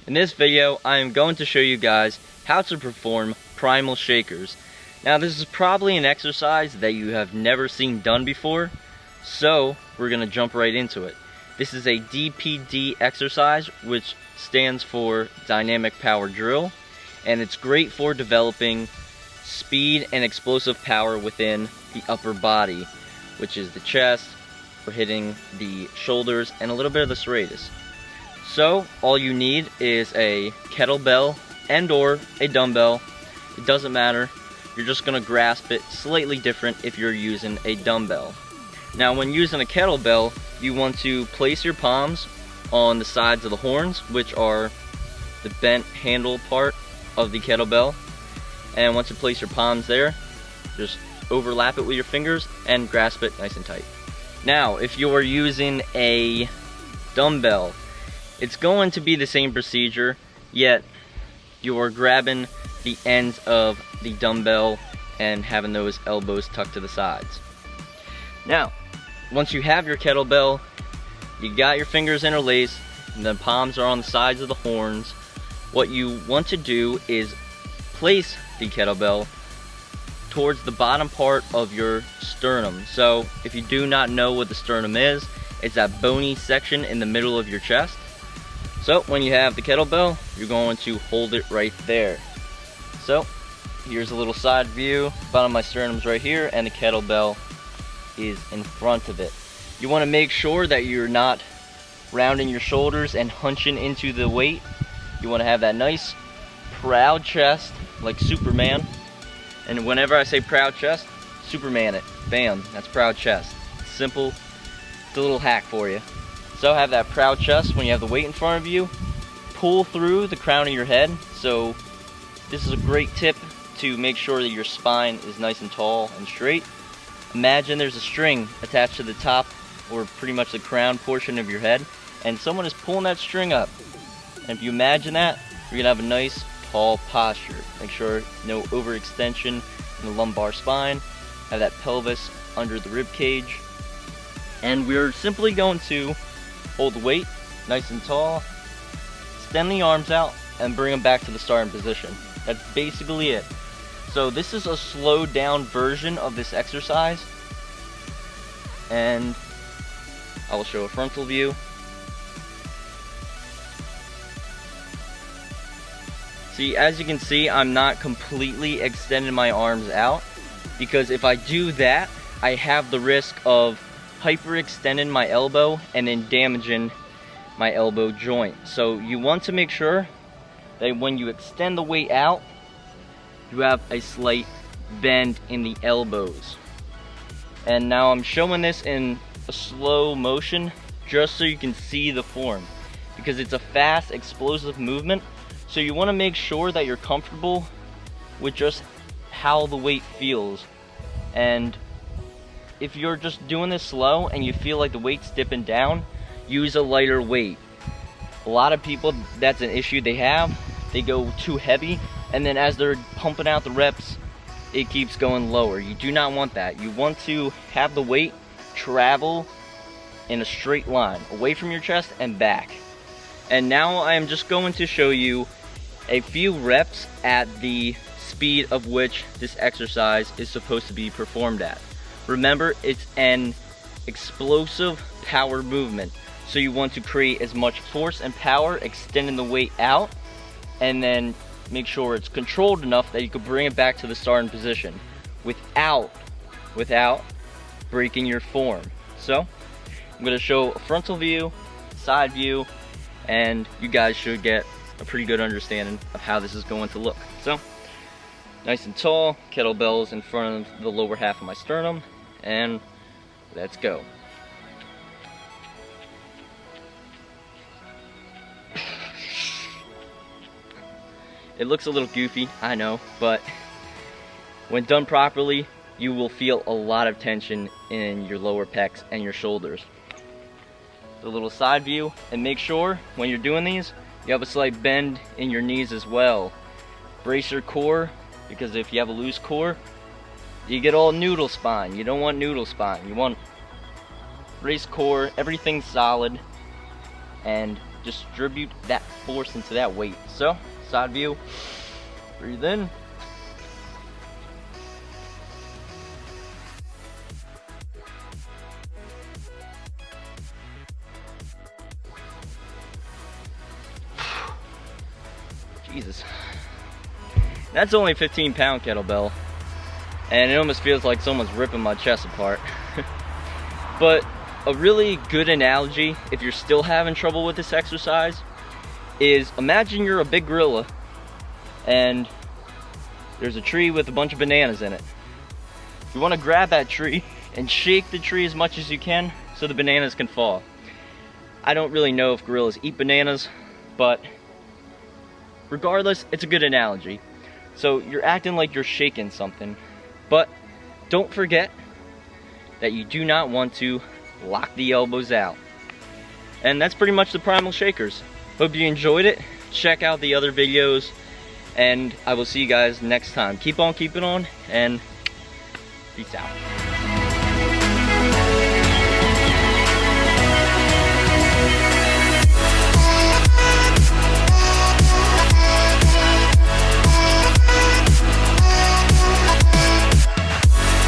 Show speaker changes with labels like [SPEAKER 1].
[SPEAKER 1] In this video, I am going to show you guys how to perform Primal Shakers. Now this is probably an exercise that you have never seen done before, so we're going to jump right into it. This is a DPD exercise, which stands for Dynamic Power Drill, and it's great for developing speed and explosive power within the upper body, which is the chest, for hitting the shoulders, and a little bit of the serratus. So all you need is a kettlebell and or a dumbbell. It doesn't matter. You're just going to grasp it slightly different if you're using a dumbbell. Now when using a kettlebell, you want to place your palms on the sides of the horns, which are the bent handle part of the kettlebell. And once you place your palms there, just overlap it with your fingers and grasp it nice and tight. Now if you're using a dumbbell, it's going to be the same procedure, yet you're grabbing the ends of the dumbbell and having those elbows tucked to the sides. Now, once you have your kettlebell, you got your fingers interlaced, and the palms are on the sides of the horns. What you want to do is place the kettlebell towards the bottom part of your sternum. So, if you do not know what the sternum is, it's that bony section in the middle of your chest. So when you have the kettlebell, you're going to hold it right there. So here's a little side view. Bottom of my sternum's right here, and the kettlebell is in front of it. You want to make sure that you're not rounding your shoulders and hunching into the weight. You want to have that nice proud chest like Superman. And whenever I say proud chest, Superman it. Bam, that's proud chest. It's simple. It's a little hack for you. So have that proud chest. When you have the weight in front of you, pull through the crown of your head. So this is a great tip to make sure that your spine is nice and tall and straight. Imagine there's a string attached to the top, or pretty much the crown portion of your head, and someone is pulling that string up. And if you imagine that, you're gonna have a nice tall posture. Make sure no overextension in the lumbar spine. Have that pelvis under the rib cage. And we're simply going to hold the weight nice and tall, extend the arms out, and bring them back to the starting position. That's basically it. So this is a slowed down version of this exercise, and I will show a frontal view. See, as you can see, I'm not completely extending my arms out, because if I do that, I have the risk of hyperextending my elbow and then damaging my elbow joint. So you want to make sure that when you extend the weight out, you have a slight bend in the elbows. And now I'm showing this in a slow motion just so you can see the form, because it's a fast, explosive movement. So you want to make sure that you're comfortable with just how the weight feels. And if you're just doing this slow and you feel like the weight's dipping down, use a lighter weight. A lot of people, that's an issue they have. They go too heavy, and then as they're pumping out the reps, it keeps going lower. You do not want that. You want to have the weight travel in a straight line, away from your chest and back. And now I am just going to show you a few reps at the speed of which this exercise is supposed to be performed at. Remember, it's an explosive power movement, so you want to create as much force and power extending the weight out, and then make sure it's controlled enough that you can bring it back to the starting position without breaking your form. So I'm going to show a frontal view, side view, and you guys should get a pretty good understanding of how this is going to look. So nice and tall, kettlebells in front of the lower half of my sternum, and let's go. It looks a little goofy, I know, but when done properly, you will feel a lot of tension in your lower pecs and your shoulders. The little side view, and make sure when you're doing these, you have a slight bend in your knees as well. Brace your core, because if you have a loose core, you get all noodle spine. You don't want noodle spine. You want race core, everything solid, and distribute that force into that weight. So, side view, breathe in. Jesus. That's only a 15-pound kettlebell, and it almost feels like someone's ripping my chest apart. But a really good analogy, if you're still having trouble with this exercise, is imagine you're a big gorilla and there's a tree with a bunch of bananas in it. You want to grab that tree and shake the tree as much as you can so the bananas can fall. I don't really know if gorillas eat bananas, but regardless, it's a good analogy. So you're acting like you're shaking something, but don't forget that you do not want to lock the elbows out. And that's pretty much the Primal Shakers. Hope you enjoyed it. Check out the other videos, and I will see you guys next time. Keep on keeping on, and peace out.